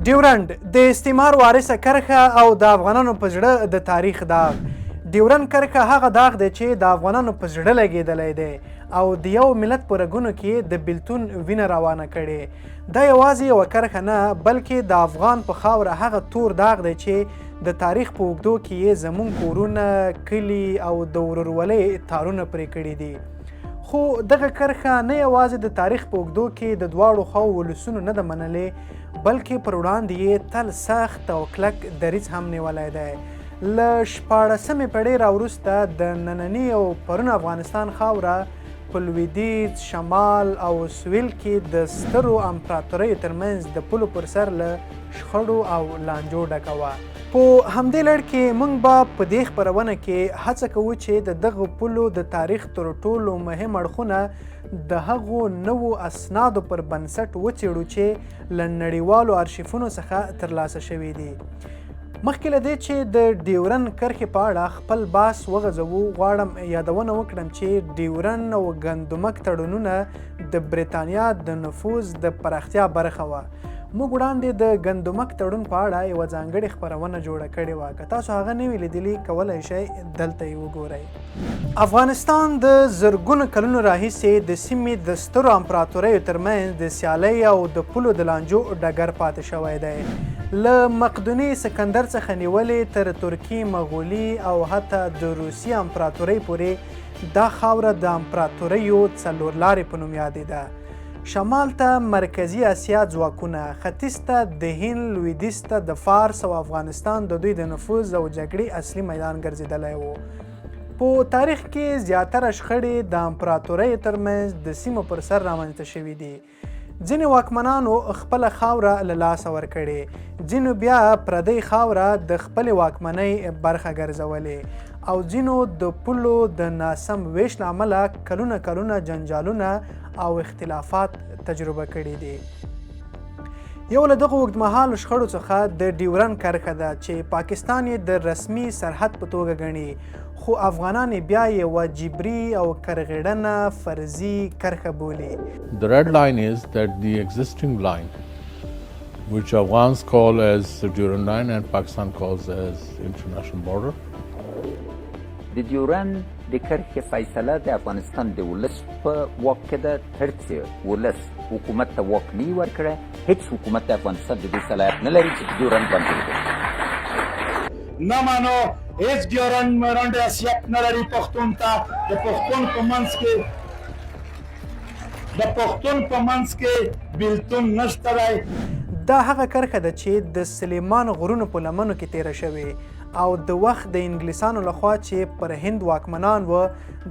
ډیورنډ د استعمار وارثه کرښه او د افغانانو په زړه د تاریخ داغ. ډیورنډ کرښه هغه داغ دی چې د افغانانو په زړه لګېدلی دی او د یو ملت په رګونو کې د بېلتون وینه روانه کړې. دا یوازې یوه کرښه نه بلکې د افغان په خاوره هغه تور داغ دی چې د تاریخ په اوږدو کې یې زموږ کورونه، کلي او د ورورولۍ تارونه پرې کړي دي. خو دغه کرښه نه یوازې د تاریخ په اوږدو کې د دواړو خواو ولسونو نه ده منلې بلکې پر وړاندې یې تل سخت او کلک دریځ هم نیولی دی. له 14مې پېړۍ راوروسته د ننني او پرون افغانستان خاوره په لویدیځ، شمال او سویل کې د سترو امپراتوریو ترمنځ د پولو پر سر له شخړو او لانجو ډکه وه. په همدې لړ کې موږ به په دې خپرونه کې هڅه کوو چې د دغو پولو د تاریخ تر ټولو مهم اړخونه د هغو نوو اسنادو پر بنسټ وڅېړو چې له نړیوالو ارشیفونو څخه ترلاسه شوي دي. مخکې له دې چې د ډیورنډ کرښې په اړه خپل بحث وغځوو، غواړم یادونه وکړم چې ډیورنډ او ګندمک تړونونه د برېټانیا د نفوذ د پراختیا برخه وه. موږ وړاندې د ګندمک تړون په اړه یوه ځانګړې خپرونه جوړه کړې وه. که تاسو هغه نه وي لیدلي کولی شئ دلته یې وګورئ. افغانستان د زرګونو کلونو راهیسې د سیمې د سترو امپراتوریو ترمنځ د سیالۍ او د پولو د لانجو ډګر پاتې شوی دی. له مقدوني سکندر څخه نیولې تر ترکي، مغولي او حتی د روسیې امپراتورۍ پورې دا خاوره د امپراتوریو څلورلارې په نوم یادېده. شمال ته مرکزي اسیا ځواکونه، ختیځ ته د هند، لویدیځ ته د فارس او افغانستان د دوی د نفوذ او جګړې اصلي میدان ګرځېدلی و. په تاریخ کې زیاتره شخړې د امپراتوریو ترمنځ د سیمو پر سر رامنځته شوي دي. ځینې واکمنانو خپله خاوره له لاسه ورکړې، ځینو بیا پردۍ خاوره د خپلې واکمنۍ برخه ګرځولې او ځینو د پولو د ناسم ویش له امله کلونه جنجالونه او اختلافات تجربه کړي دي. یو له دغو اوږدمهالو شخړو څخه د ډیورنډ کرښه ده چې پاکستان یې د رسمي سرحد په توګه ګڼي، خو افغانان یې بیا یوه جبري او کرغېړنه فرضي کرښه بولي. The red line is that the existing line, which Afghans call as the Durand line and Pakistan calls as international border. د ډیورنډ د کرښې فیصله د افغانستان د ولس په واک کې ده. هر څه ولس حکومت ته واک نه وي ورکړی. هیڅ حکومت د افغانستان د دې صلاحیت نه لري چې ډیورنډ بند کړي. نه مانو هیڅ ډیورنډ مرنډ حیثیت نه لري پښتون ته. د پښتون په منځ کې بېلتون نشته دی. دا هغه کرښه ده چې د سلیمان غرونو په لمنو کې تیره شوې او د وخت د انګلیسانو لخوا چې پر هند واکمنان و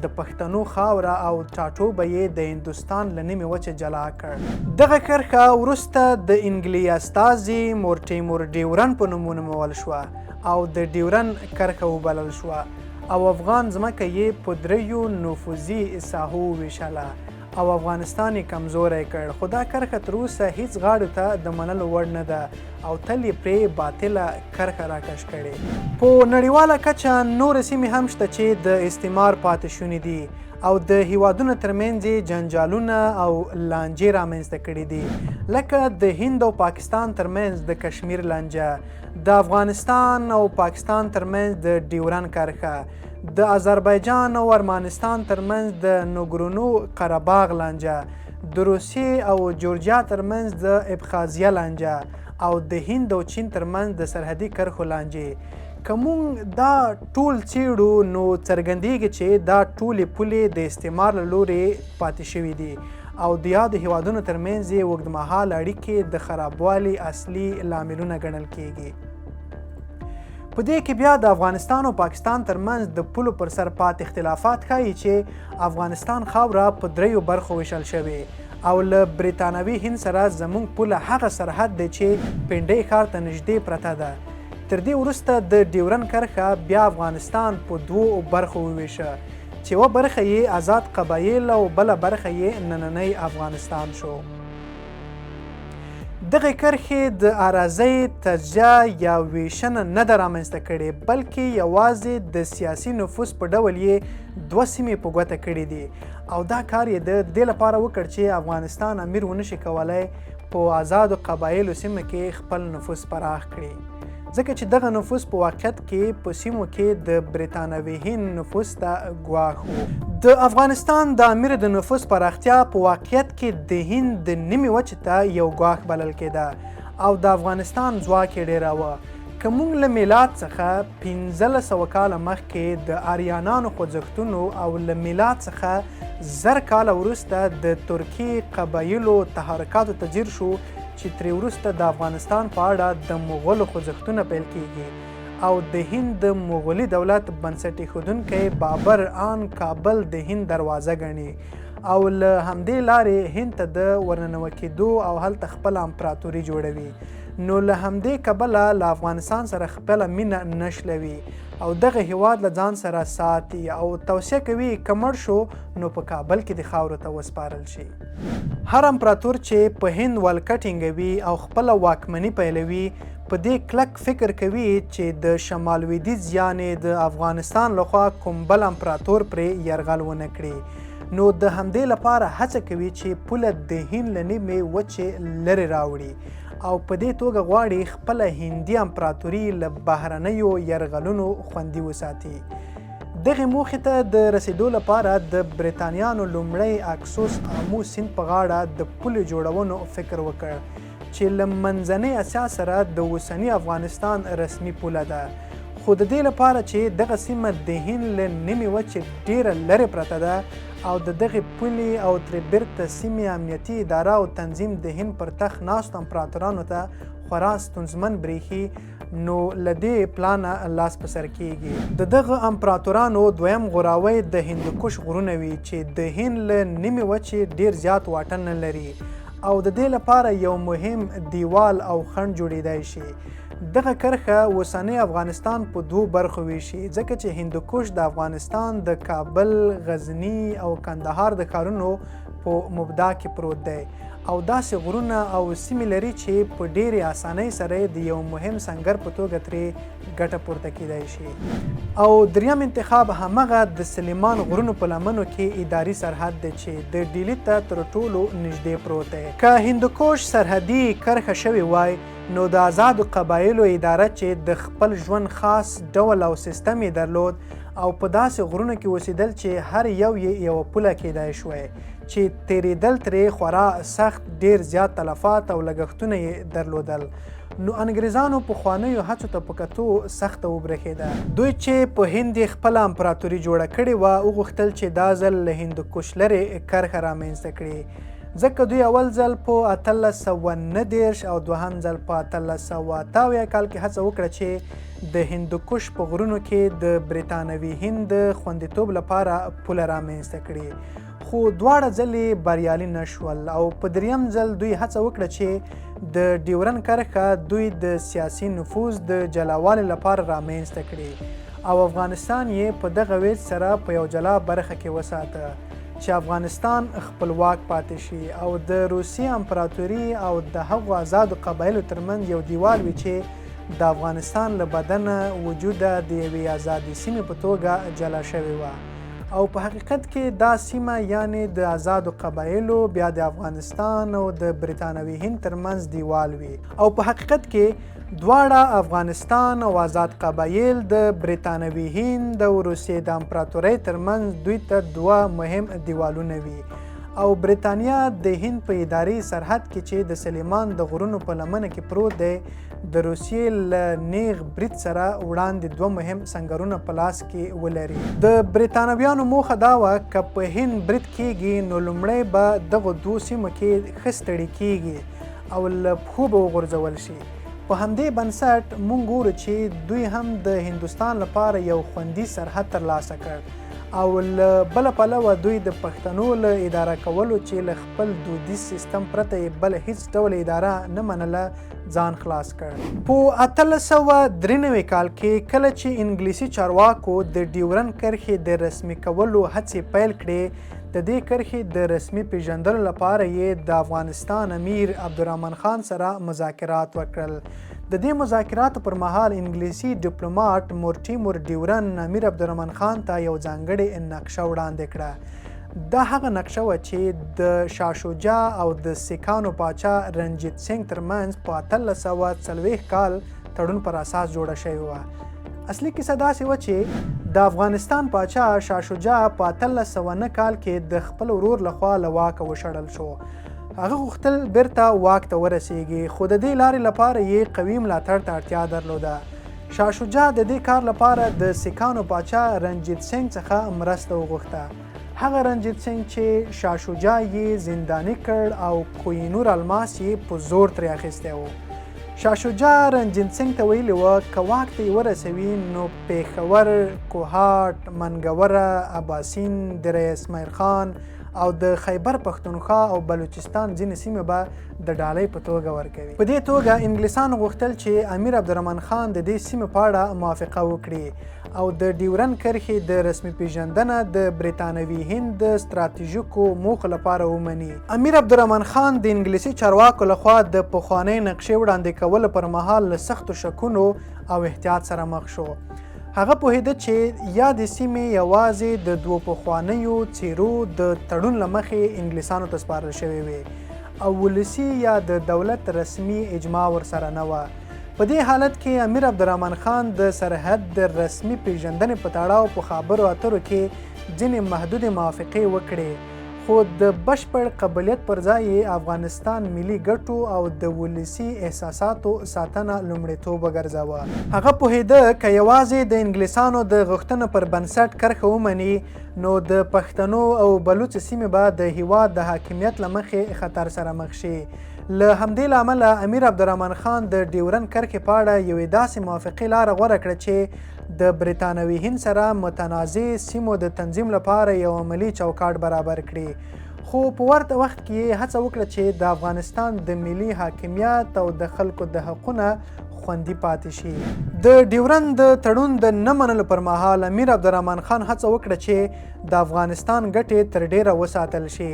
د پښتنو خاوره او ټاټوبه یې د هندوستان له نیمې وچې جلا کړ. دغه کرښه وروسته د انګلي استازي مورټیمور ډیورنډ په نوم ونومول شوه او د ډیورنډ کرښه وبلل شوه او افغان ځمکه یې په دریو نفوذي ساحو وویشله او افغانستان یې کمزوری کړ. خو دا کرښه تر اوسه هیڅ غاړو ته د منلو وړ نه ده او تل یې پرې باطله کرښه راکش کړې. په نړیواله کچه نورې سیمې هم شته چې د استعمار پاتې شونې دي او د هیوادونو ترمنځ یې جنجالونه او لانجې رامنځته کړي دي، لکه د هند او پاکستان ترمنځ د کشمیر لانجه، د افغانستان او پاکستان ترمنځ د ډیورنډ کرښه، د آذربایجان او ارمنستان ترمنځ د نوګورنو قرهباغ لانجه، د روسیې او جورجیا ترمنځ د ابخازیه لانجه او د هند او چین ترمنځ د سرحدي کرښو لانجې. که موږ دا ټول څېړو نو څرګندېږي چې دا ټولې پولې د استعمار له لورې پاتې شوي دي او د یادو هیوادونو ترمنځ یې اوږدمهاله اړیکې د خرابوالي اصلي لاملونه ګڼل کیږي. په دې کې بیا د افغانستان او پاکستان ترمنځ د پولو پر سر پاتې اختلافات ښایي چې افغانستان خاوره په دریو برخو ویشل شوې او له برېټانوي هند سره زموږ پوله هغه سرحد دی چې پنډۍ ښار ته نږدې پرته ده. تر دې وروسته د ډیورنډ کرښه بیا افغانستان په دوو برخو وویشه چې یوه برخه یې آزاد قبایل او بله برخه یې نننی افغانستان شو. دغه کرښې د اراضۍ تجزیه یا ویشنه نه ده رامنځته کړې بلکې یوازې د سیاسي نفوذ په ډول یې دوه سیمې په ګوته کړي دي او دا کار یې د دې لپاره وکړ چې افغانستان امیر ونشي کولی په آزادو قبایلو سیمه کې خپل نفوذ پراخ کړي، ځکه چې دغه نفوذ په واقعیت کې په سیمو کې د برطانوي هند نفوذ ته ګواښ و. د افغانستان د امیر د نفوذ پراختیا په واقعیت کې د هند د نیمې وچې ته یو ګواښ بلل کېده او د افغانستان ځواک یې ډېراوه. که موږ له میلاد څخه 1500 کاله مخکې د آریانانو خوځښتونو او له میلاد څخه 1000 کاله وروسته د ترکي قبایلو تحرکاتو ته ځیر شو چې ترې وروسته د افغانستان په اړه د مغولو خوځښتونه پیل کیږي او د هند د مغولي دولت بنسټ ایښودونکی بابر آن کابل د هند دروازه ګڼي او له همدې لارې هند ته د ورننوت کېدو او هلته خپله امپراتوري جوړوي. نو له همدې کبله له افغانستان سره خپله مینه نښلوي او دغه هیواد له ځان سره ساتي او توصیه کوي که مړ شو نو په کابل کې د خاورو ته وسپارل شي. هر امپراتور چې په هند ولکه ټینګوي او خپله واکمني پیلوي په دې کلک فکر کوي چې د شمال لویدیځ یعنې د افغانستان لخوا کوم بل امپراتور پرې یرغل ونه کړي. نو د همدې لپاره هڅه کوي چې پوله د هند له نیمې وچې لرې راوړي او په دې توګه غواړي خپله هندي امپراتوري له بهرنیو یرغلونو خوندي وساتي. دغې موخې ته د رسیدو لپاره د برطانیانو لومړی اکسوس آمو سیند په غاړه د پولې جوړولو فکر وکړ چې له منځنۍ اسیا سره د اوسني افغانستان رسمي پوله ده، خو د دې لپاره چې دغه سیمه د هند له نیمې وچې ډیره لرې پرته ده او د دغې پولې او ترې بیرته سیمې امنیتي اداره او تنظیم د هند پر تخت ناستو امپراتورانو ته خورا ستونزمن برېښي، نو له دې پلانه لاس په سر کیږي. د دغه امپراتورانو دویم غوراوی د هندوکش غرونه وي چې د هند له نیمې وچې ډیر زیات واټن نه لري او د دې لپاره یو مهم دیوال او خنډ جوړیدای شي. دغه کرښه اوسنی افغانستان په دوو برخو ویشي ځکه چې هندوکش د افغانستان د کابل، غزني او کندهار د ښارونو په مبدا کې پروت دی او داسې غرونه او سیمې لري چې په ډېرې اسانۍ سره د یو مهم سنګر په توګه ترې ګټه پورته کیدای شي. او دریم انتخاب همغه د سلیمان غرونو په لمنو کې اداري سرحد دی چې د ډیلي ته تر ټولو نږدې پروت دی. که هندوکش سرحدي کرښه شوې وای نو د آزادو قبایلو اداره چې د خپل ژوند خاص ډول او سیستم یې درلود او په داسې غرونو کې اوسېدل چې هر یو یې یوه پوله کیدای شوی چې تیریدل ترې خورا سخت، ډیر زیات تلفات او لګښتونه یې درلودل. نو انګریزانو پخوانیو هڅو ته په کتو سخته وبرېښېده. دوی چې په هند یې خپله امپراتوري جوړه کړې وه وغوښتل چې دا ځل له هندوکش لرې کرښه رامنځته کړي ځکه دوی اول ځل په 1819 او دوهم ځل په 1888 کال کې هڅه وکړه چې د هندوکش په غرونو کې د برطانوي هند د خوندیتوب لپاره پوله رامنځته کړي، خو دواړه ځلې بریالي نه شول او په دریم ځل دوی هڅه وکړه چې د ډیورن کرښه دوی د سیاسي نفوذ د جلاوالي لپاره رامنځته کړي او افغانستان یې په دغه ویج سره په یو جلا برخه کې وساته چې افغانستان خپلواک پاتې شي او د روسیې امپراتوري او د هغو آزادو قبایلو ترمنځ یو دیوال وي چې د افغانستان له بدنه وجوده د یوې آزادې سیمې په توګه جلا شوې وه او په حقیقت کې دا سیمه یعنې د آزادو قبایلو بیا د افغانستان او د برطانوي هند ترمنځ دیوال وي او په حقیقت کې دواړه افغانستان او آزاد قبایل د برطانوي هند او روسیې د امپراتورۍ ترمنځ دوی ته دوه مهم دیوالونه وي او برطانیا د هند په اداري سرحد کې چې د سلیمان د غرونو په لمنه کې پروت دی د روسیې له نیغ برید سره وړاندې دوه مهم سنګرونه په لاس کې ولري. د برطانویانو موخه دا وه که په هند برید کیږي نو لومړی به دغو دوو سیمو کې ښه ستړي کیږي او له پښو به وغورځول شي. په همدې بنسټ موږ ګورو چې دوی هم د هندوستان لپاره یو خوندي سرحد ترلاسه کړ او له بله پلوه دوی د پښتنو له اداره کولو چې له خپل دودیز سیستم پرته یې بله هیڅ ډول اداره نه منله ځان خلاص کړ. په 1893 کال کې کله چې انګلیسي چارواکو د ډیورن کرښې د رسمي کولو هڅې پیل کړې د دې کرښې د رسمي پیژندلو لپاره یې د افغانستان امیر عبدالرحمن خان سره مذاکرات وکړل. د دې مذاکراتو پر مهال انګلیسي ډیپلوماټ مورټیمور ډیورن امیر عبدالرحمن خان ته یو ځانګړې نقشه وړاندې کړه. دا هغه نقشه وه چې د شاه شجاع او د سیکانو پاچا رنجیت سنګ ترمنځ په 1840 کال تړون پر اساس جوړه شوې وه. اصلي کیسه داسې وه چې د افغانستان پاچا شاه شجاع په 1809 کال کې د خپل ورور لخوا له واکه وشړل شو. هغه غوښتل بیرته واک ته ورسیږي، خو د دې لارې لپاره یې قوي ملاتړ ته اړتیا درلوده. شاه شجاع د دې کار لپاره د سیکانو پاچا رنجیت سنګ څخه مرسته وغوښته. هغه رنجیت سنګ چې شاه شجاع یې زنداني کړ او کوهینور الماس یې په زور ترې اخیستی و. شاه شجاع رنجیت سنګ ته ویلي وه که واک ته یې ورسوي نو پیښور، کوهاټ، منګوره، اباسین، دره اسماعیل خان او د خیبر پښتونخوا او بلوچستان ځینې سیمې به د ډالۍ په توګه ورکوي. په دې توګه انګلیسانو غوښتل چې امیر عبدالرحمن خان د دې سیمې په اړه موافقه وکړي او د ډیورن کرښې د رسمي پیژندنه د برطانوي هند د ستراتیژیکو موخو لپاره ومني. امیر عبدالرحمن خان د انګلیسي چارواکو لخوا د پخوانۍ نقشې وړاندې کولو پر مهال له سختو شکونو او احتیاط سره مخ شو. هغه پوهېده چې یا د سیمې یوازې د دوو پخوانیو څیرو د تړون له مخې انګلیسانو ته سپارل شوې وې او ولسي یا د دولت رسمي اجماع ورسره نه وه. په دې حالت کې امیر عبدالرحمن خان د سرحد د رسمي پیژندنې په تړاو په خبرو اترو کې ځینې محدودې موافقې وکړې، خو د بشپړ قبولیت پر ځای افغانستان ملي ګټو او د ولسي احساساتو ساتنه لومړیتوب وګرځاوه. هغه پوهېده که یوازې د انګلیسانو د غوښتنو پر بنسټ کرښه ومني نو د پښتنو او بلوچ سیمې به د هیواد د حاکمیت له مخې خطر سره مخ شي. له همدې له امله امیر عبدالرحمن خان د ډیورن کرښې په اړه یوې داسې موافقې لاره غوره کړه چې د برطانوي هند سره متنازع سیمو د تنظیم لپاره یو عملي چوکاټ برابر کړي، خو په ورته وخت کې یې هڅه وکړه چې د افغانستان د ملي حاکمیت او د خلکو د حقونه خوندي پاتې شي. د ډیورن د تړون د نه منلو پر مهال امیر عبدالرحمن خان هڅه وکړه چې د افغانستان ګټې تر ډیره وساتل شي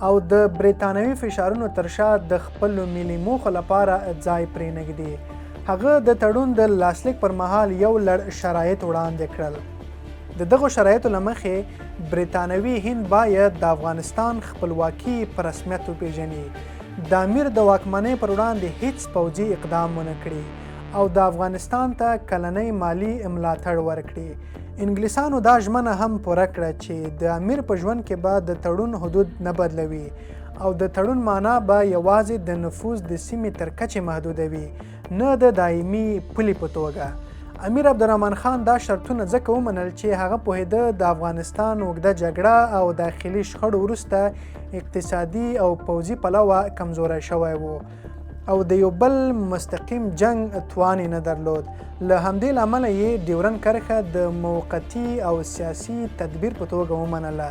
او د برطانوي فشارونو تر شا د خپلو ملي موخو لپاره ځای پرېنږدي. هغه د تړون د لاسلیک پر مهال یو لړ شرایط وړاندې کړل. د دغو شرایطو له مخې برطانوي هند باید د افغانستان خپلواکي په رسمیت وپیژني، د امیر د واکمنۍ پر وړاندې هیڅ پوځي اقدام ونه کړي او د افغانستان ته کلنۍ مالی ملاتړ ورکړي. انګلیسانو دا ژمنه هم پوره کړه چې د امیر په ژوند کې به د تړون حدود نه بدلوي او د تړون معنا به یوازې د نفوذ د سیمې تر کچې محدودوي، نه د دایمي پولې په توګه. امیر عبدالرحمن خان دا شرطونه ځکه ومنل چې هغه پوهېده د افغانستان اوږده جګړه او داخلي شخړو وروسته اقتصادي او پوځي پلوه کمزوری شوی و او د یو بل مستقیم جنگ توان نه درلود. له همدې له امله یې ډیورن کرښه د موقتي او سیاسي تدبیر په توګه ومنله،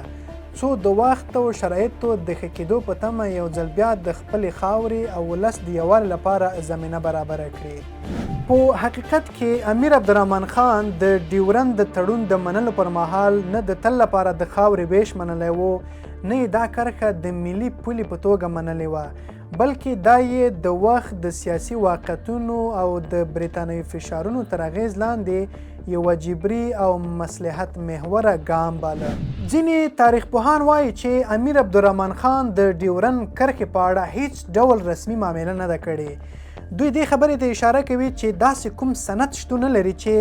څو د وخت او شرایطو د ښه کېدو په تمه یو ځل بیا د خپلې خاورې او ولس د یووالي لپاره زمینه برابره کړي. په حقیقت کې امیر عبدالرحمن خان د ډیورن د تړون د منلو پر مهال نه د تل لپاره د خاورې ویش منلی و، نه یې دا کرښه د ملي پولې په توګه منلې وه، بلکې دا یې د وخت د سیاسي واقعیتونو او د برطانوي فشارونو تر اغیز لاندې یو جبري او مصلحت محوره ګام باله. ځینې تاریخ پوهان وایي چې امیر عبدالرحمن خان د ډیورن کرښې په اړه هیڅ ډول رسمي معامله نه ده کړې. دوی دې خبرې ته اشاره کوي چې داسې کوم سند شتون نه لري چې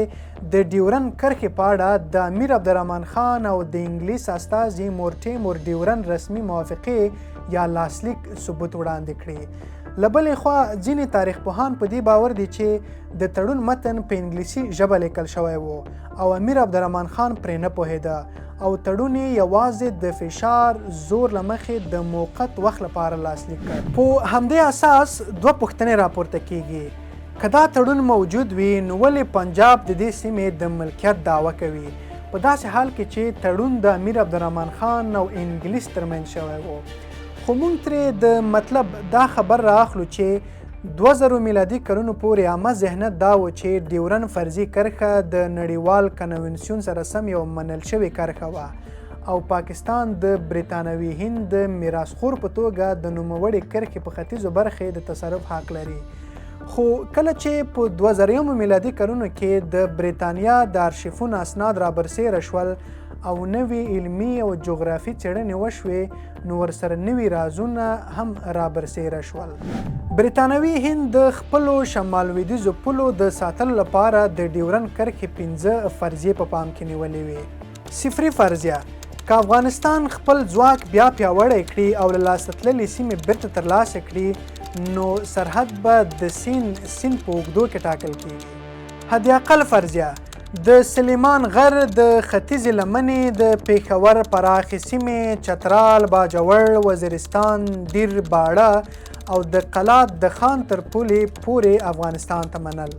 د ډیورن کرښې په اړه د امیر عبدالرحمن خان او د انګلیس استازي مورټیمور ډیورن رسمي موافقې یا لاسلیک ثبوت وړاندې کړي. له بلې خوا ځینې تاریخ پوهان په دې باور دي چې د تړون متن په انګلیسي ژبه لیکل شوی و او امیر عبدالرحمن خان پرې نه پوهېده او تړون یې یوازې د فشار زور له مخې د موقت وخت لپاره لاسلیک کړ. په همدې اساس دوه پوښتنې راپورته کیږي: که دا تړون موجود وي نو ولې پنجاب د دې سیمې د ملکیت دعوه کوي، په داسې حال کې چې تړون د امیر عبدالرحمن خان او انګلیس ترمنځ شوی و؟ خو موږ ترې د مطلب دا خبر رااخلو چې 2000 میلادي کلونو پورې عامه ذهنیت دا و چې ډیورن فرضي کرښه د نړیوال کنونسیون سره سم یو منل شوې کرښه وه او پاکستان د برطانوي هند د میراثخور په توګه د نوموړې کرښې په ختیځو برخې د تصرف حق لري. خو کله چې په 2000 میلادي کلونو کې د برېټانیا د ارشیفونو اسناد رابرسېره شول او نوې علمي او جغرافي څېړنې وشوې نو ورسره نوي رازونه هم رابرسېره شول. برطانوي هند د خپلو شمال لویدیځو پولو د ساتلو لپاره د ډیورن کرښې 15 فرضیې په پام کې نیولې وې. صفري فرضیه: که افغانستان خپل ځواک بیا پیاوړی کړي او له لاسه تللې سیمې بیرته ترلاسه کړي نو سرحد به د سیند په اوږدو کې ټاکل کیږي. حد اقل فرضیه: د سلیمان غر د ختیځې لمنې د پېښور پراخې سیمې، چترال، باجوړ، وزیرستان، دیر، باړه او د قلات د خان تر پولې پورې افغانستان ته منل.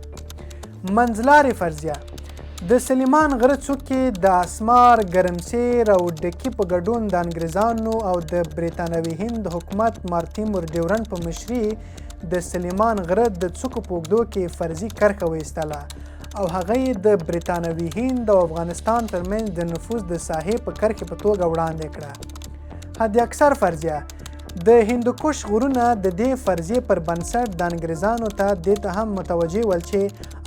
منځلارې فرضیه: د سلیمان غره څوکې د اسمار، ګرمسیر او ډکي په ګډون د انګریزانو او د برطانوي هند حکومت مارتیمور ډیورن په مشري د سلیمان غره د څوکو په اوږدو کې فرضي کرښه وایستله او هغه یې د برطانوي هند او افغانستان ترمنځ د نفوذ د ساحې په کرښې په توګه وړاندې کړه. حد اکثر فرضیه: د هندوکش غرونه د دې فرضیې پر بنسټ د انګریزانو ته دې ته هم متوجه ول چې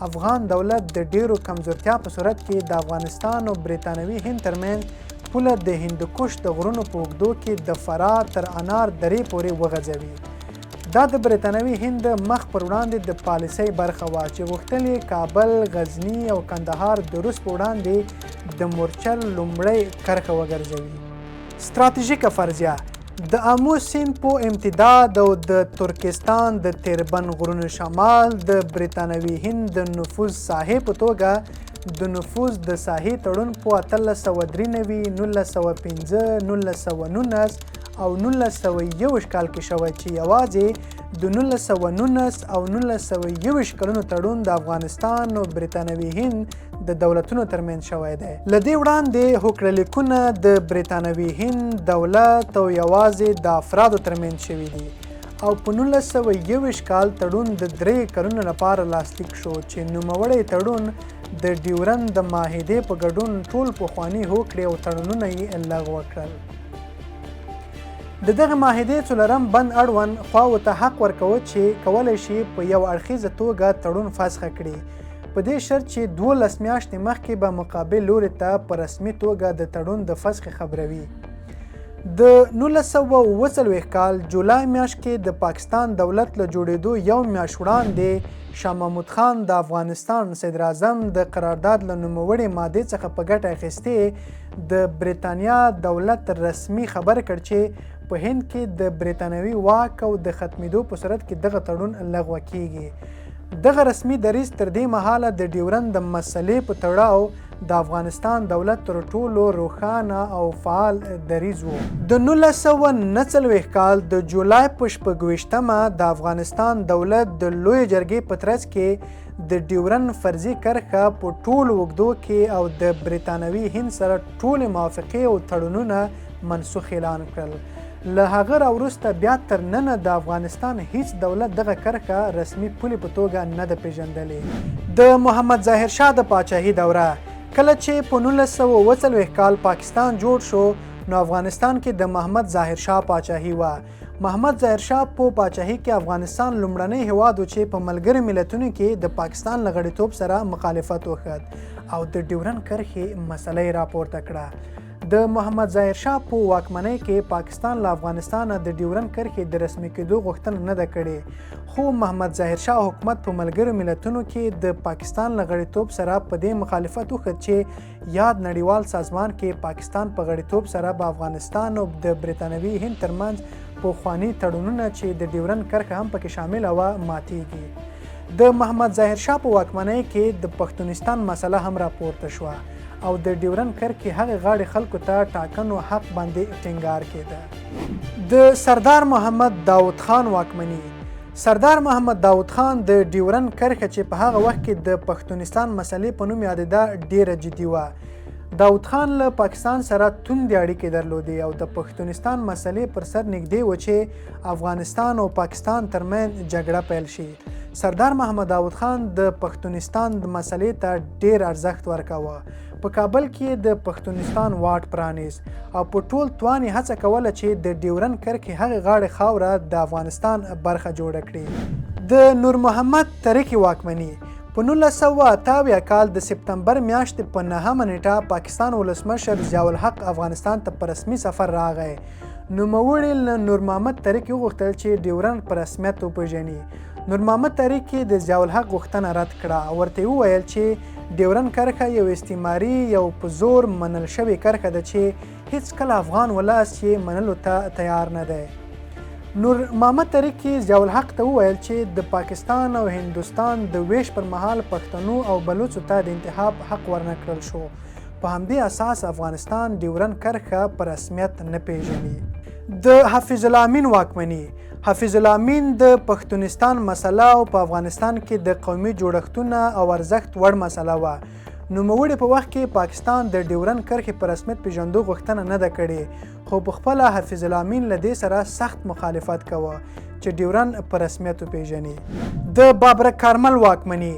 افغان دولت د ډیرو کمزورتیا په صورت کې د افغانستان او برطانوي هند ترمنځ پوله د هندوکش د غرونو په اوږدو کې د فراه تر انار درې پورې وغځوي. دا د برطانوي هند مخ پر وړاندې د پالیسۍ برخه وه چې غوښتل یې کابل، غزني او کندهار د روس په وړاندې د مورچل لومړۍ کرښه وګرځوي. ستراتیژیکه فرضیه: د آمو سیند په امتداد او د ترکستان د تیربند غرونو شمال د برطانوي هند د نفوذ ساحې په توګه د نفوذ د ساحې تړون په 1893، 1905، 1919 او 1921 کال کې شوی چې یوازې د 1919 او 1921 کلونو تړون د افغانستان او برطانوي هند د دولتونو ترمنځ شوی دی. له دې وړاندې هوکړلیکونه د برطانوي هند دولت او یوازې د افرادو ترمنځ شوي دي او په 1921 کال تړون د 3 کلونو لپاره لاسلیک شو چې نوموړی تړون د ډیورن د معاهدې په ګډون ټول پخواني هوکړې او تړونونه یې لغوه کړل. د دغه معاهدې څلورم بند اړوند خواوو ته حق ورکوه چې کولی شي په یو اړخیزه توګه تړون فسخ کړي په دې شرط چې 12 میاشتې مخکې به مقابل لوري ته په رسمي توګه د تړون د فسخ خبروي. د 1940 کال جولای میاشت کې د پاکستان دولت له جوړېدو یو میاشت وړاندې شاه محمود خان د افغانستان صدر اعظم د قرارداد له نوموړې مادې څخه په ګټه اخیستې د برېټانیا دولت رسمي خبر کړ چې په هند کې د برېټانوي واک او د ختمېدو په صورت کې دغه تړون لغوه کیږي. دغه رسمي دریځ تر دې مهاله د ډیورن د مسلې په تړاو د افغانستان دولت تر ټولو روښانه او فعال دریځ و. د 1949 کال د جولای په 26مه د افغانستان دولت د لویې جرګې په ترڅ کې د ډیورن فرضي کرښه په ټولو اوږدو کې او د برېټانوي هند سره ټولې موافقې او تړونونه منسوخ اعلان کړل. له هغه راوروسته بیا تر ننه د افغانستان هیڅ دولت دغه کرښه رسمي پولې په توګه نه ده پیژندلې. د محمد ظاهر شاه د پاچاهي دوره: کله چې په 1940 کال پاکستان جوړ شو نو افغانستان کې د محمد ظاهر شاه پاچاهي وه. محمد ظاهر شاه په پاچاهي کې افغانستان لومړنی هیواد و چې په ملګرو ملتونو کې د پاکستان له غړیتوب سره مخالفت وښود او د ډیورن کرښې مسله یې راپورته کړه. د محمد ظاهر شاه په واکمنۍ کې پاکستان له افغانستانه د ډیورن کرښې د رسمي کېدو غوښتنه نه ده کړې، خو محمد ظاهر شاه حکومت په ملګرو ملتونو کې د پاکستان له غړیتوب سره په دې مخالفت وښود چې یاد نړیوال سازمان کې پاکستان په غړیتوب سره به افغانستان او د برېټانوي هند ترمنځ پخواني تړونونه چې د ډیورن کرښه هم پکې شامله وه ماتیږي. د محمد ظاهر شاه په واکمنۍ کې د پښتونستان مسله هم راپورته شوه او د ډیورن کرښې هغې غاړې خلکو ته ټاکنو حق باندې ټینګار کېده. د سردار محمد داود خان واکمني: سردار محمد داود خان د ډیورن کرښه چې په هغه وخت کې د پښتونستان مسلې په نوم یادېده ډیره جدي وه. داود خان له پاکستان سره توندې اړیکې درلودې او د پښتونستان مسلې پر سر نږدې و چې افغانستان او پاکستان ترمنځ جګړه پیل شي. سردار محمد داود خان د پښتونستان د مسلې ته ډیر ارزښت ورکاوه. په کابل کې د پښتونستان واټ پرانیست او په ټول توان یې هڅه کوله چې د ډیورن کرښې هغې غاړې خاوره د افغانستان برخه جوړه کړي. د نور محمد ترکی واکمني: په 1988 کال د سپتمبر میاشتې په 9مه نیټه پاکستان ولسمشر ضیاءالحق افغانستان ته په رسمي سفر راغی. نوموړي له نور محمد تاریک وغوښتل چې ډیورنډ په رسمیت وپېژني. نور محمد تاریک د ضیاءالحق غوښتنه رد کړه او ورته وویل چې ډیورنډ کرښه یو استعماري یو په زور منل شوې کرښه ده چې هیڅکله افغان ولس یې منلو ته تیار نه دی. نور محمد تاریک ضیاءالحق ته وویل چې د پاکستان او هندوستان د ویش پر مهال پښتنو او بلوڅو ته د انتخاب حق ورنه کړل شو. په همدې اساس افغانستان ډیورنډ کرښه په رسمیت نه پیژني. د حفیظ الله امین واکمني. حفیظ الله امین د پښتونستان مسله او په افغانستان کې د قومي جوړښتونه او ارزښت وړ مسله وه. نوموړي په وخت کې پاکستان د ډیورنډ کرښې په رسمیت پیژندو غوښتنه نه ده کړې، خو په خپله حفیظ الله امین له دې سره سخت مخالفت کوه چې ډیورنډ په رسمیت وپیژني. د بابرک کارمل واکمني.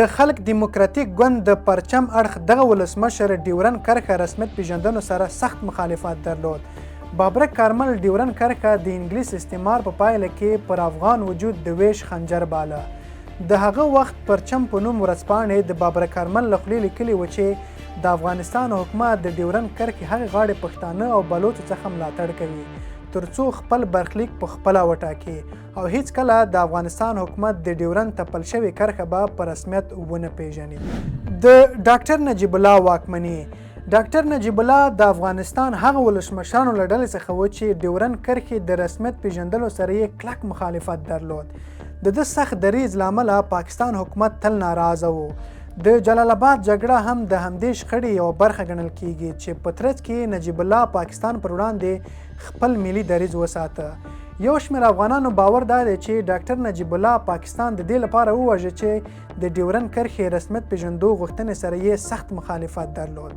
د خلق دیموکراتیک ګوند د پرچم اړخ دغه ولسمشر ډیورنډ کرښه رسمیت پیژندنو سره سخت مخالفت درلود. بابرک کارمل ډیورنډ کرښه د انګلیس استعمار په پایله کې پر افغان وجود د ویش خنجر باله. د هغه وخت پرچم په نوم ورځپاڼې د بابرک کارمل له خولې لیکلي و چې د افغانستان حکومت د ډیورنډ کرښې هغې غاړې پښتانه او بلوڅو څخه ملاتړ کوي ترڅو خپل برخلیک په خپله وټاکي او هیڅکله د افغانستان حکومت د ډیورنډ تپل شوې کرښه به په رسمیت ونه پیژني. د ډاکټر نجیب الله واکمني. ډاکټر نجیب الله د افغانستان هغه ولسمشرانو له ډلې څخه و چې ډیورنډ کرښې د رسمیت پیژندلو سره یې کلک مخالفت درلود. د ده سخت دریځ له امله پاکستان حکومت تل ناراضه و. د جلال آباد جګړه هم د همدې شخړې یوه برخه ګڼل کیږي چې په ترڅ کې نجیب الله پاکستان پر وړاندې خپل ملي دریځ وساته. یو شمېر افغانانو باور دا دی چې ډاکټر نجیب الله پاکستان د دې لپاره ووژه چې د ډیورنډ کرښې رسمیت پیژندو غوښتنې سره یې سخت مخالفت درلود.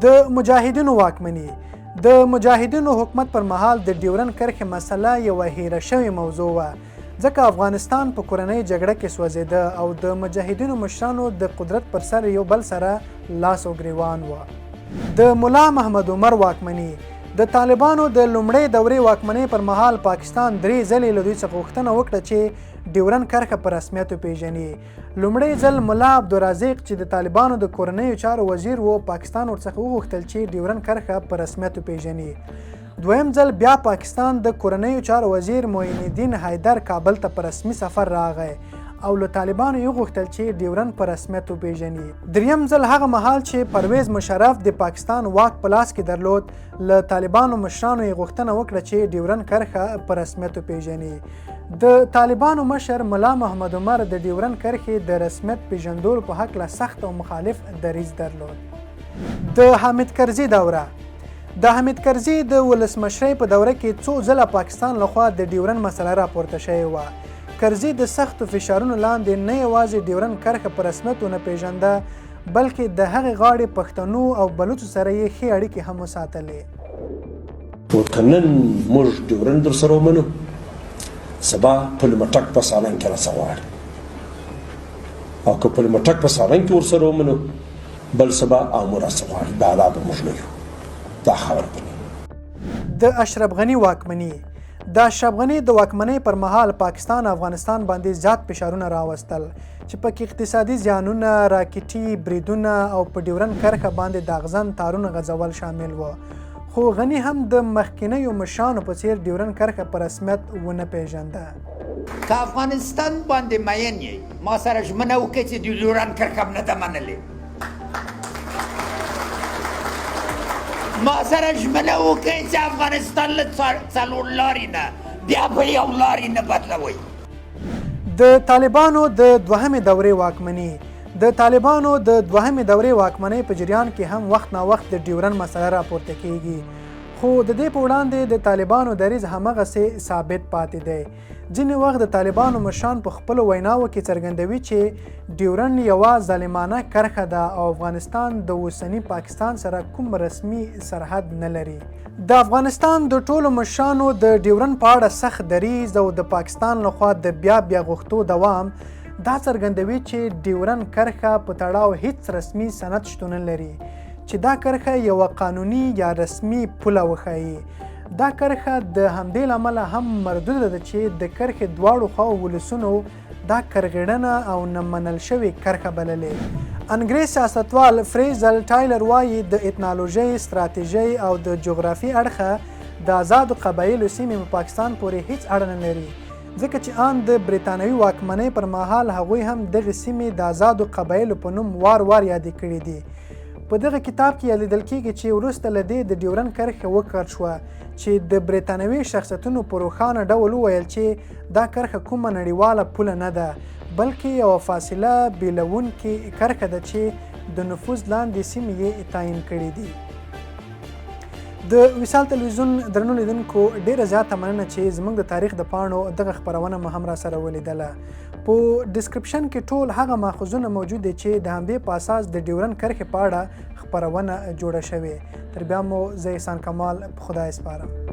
د مجاهدینو واکمني. د مجاهدینو حکومت پر مهال د ډیورنډ کرښې مسله یوه هیره شوې موضوع وه، ځکه افغانستان په کورنۍ جګړه کې سوځېده او د مجاهدینو مشرانو د قدرت پر سر یو بل سره لاس او ګریوان وه. د ملا محمد عمر واکمني. د طالبانو د لومړۍ دورې واکمنۍ پر مهال پاکستان 3 ځلې له دوی څخه غوښتنه وکړه چې ډیورنډ کرښه په رسمیت وپیژني. لومړی ځل ملا عبدالرازق چې د طالبانو د کورنیو چارو وزیر و پاکستان ورڅخه وغوښتل چې ډیورنډ کرښه په رسمیت وپیژني. دویم ځل بیا پاکستان د کورنیو چارو وزیر معین الدین حیدر کابل ته په رسمي سفر راغی او له طالبانو یې وغوښتل چې ډیورنډ په رسمیت وپیژني. دریم ځل هغه مهال چې پرویز مشرف د پاکستان واک په لاس کې درلود، له طالبانو مشرانو یې غوښتنه وکړه چې ډیورنډ کرښه په رسمیت وپیژني. د طالبانو مشر ملا محمد عمر د ډیورنډ کرښې د رسمیت پیژندلو په هکله سخت او مخالف دریځ درلود. د حامد کرزي دوره. د حامد کرزي د ولسمشرۍ په دوره کې څو ځله پاکستان لخوا د ډیورنډ مسله راپورته شوې وه. کرزي د سختو فشارونو لاندې نه یوازې ډیورنډ کرښه په رسمیت ونه پیژنده، بلکې د هغې غاړې پښتنو او بلوڅو سره یې ښې اړیکې هم وساتلې. که نن موږ ډیورنډ درسره ومنو، سبا پل مټک په سالنګ کې راڅه غواړي، او که پل مټک په سالنګ کې ورسره ومنو، بل سبا امو راڅه غواړي. دا حالا به موږ نه یو. دا خبره کوي. د اشرف غني واکمني. د اشرف غني د واکمنۍ پر مهال پاکستان افغانستان باندې زیات فشارونه راوستل چې پکې اقتصادي زیانونه، راکټي بریدونه او په ډیورنډ کرښه باندې د اغزن تارونه غځول شامل وو. خو غني هم د مخکینیو مشرانو په څیر ډیورنډ کرښه په رسمیت ونه پیژنده. که افغانستان باندې مین یې، ما سره ژمنه وکړئ چې د ډیورنډ کرښه نه ده منلې. ما سره ژمنه وکړئ چې افغانستان له 4 لارې نه بیا په یو لارې نه بدلوئ. د طالبانو د دوهمې دورې واکمني. د طالبانو د دوهمې دورې واکمنۍ په جریان کې هم وخت نا وخت د ډیورنډ مسله راپورته کیږي، خو د دې په وړاندې د طالبانو دریځ همغسې ثابت پاتې دی. ځینې وخت د طالبانو مشران په خپلو ویناوو کې څرګندوي چې ډیورنډ یوه ظالمانه کرښه ده او افغانستان د اوسني پاکستان سره کوم رسمي سرحد نه لري. د افغانستان د ټولو مشرانو د ډیورنډ په اړه سخت دریځ او د پاکستان لخوا د بیا غوښتو دوام دا څرګندوي چې ډیورنډ کرښه په تړاو هیڅ رسمي سند شتون نه لري چې دا کرښه یوه قانوني یا رسمي پوله وښایي. دا کرښه د همدې له امله هم مردوده ده چې د کرښې دواړو خواو ولسونو دا کرغېړنه او نه منل شوې کرښه بللې. انګریز سیاستوال فریزل ټایلر وایي د ایتنالوژۍ، ستراتیژۍ او د جغرافي اړخه د آزادو قبایلو سیمې په پاکستان پورې هیڅ اړه نه لري، ځکه چې ان د برېټانوي واکمنۍ پر مهال هغوی هم دغې سیمې د آزادو قبایلو په نوم وار یادې کړي دي. په دغه کتاب کې لیدل کېږي چې وروسته له دې د ډیورنډ کرښه وکړل شوه چې د برېټانوي شخصیتونو په روښانه ډول وویل چې دا کرښه کومه نړیواله پوله نه ده، بلکې یوه فاصله بیلونکې کرښه ده چې د نفوذ لاندې سیمې یې تعیین کړي دي. د وصال تلویزیون درنو لیدونکو ډیره زیاته مننه چې زموږ د تاریخ د پاڼو دغه خپرونه مو هم را سره ولیدله. په ډسکرپشن کې ټول هغه ماخذونه موجود دي چې د همدې په اساس د ډیورنډ کرښې په اړه خپرونه جوړه شوې. تر بیا مو زه احسان کمال په خدای سپارم.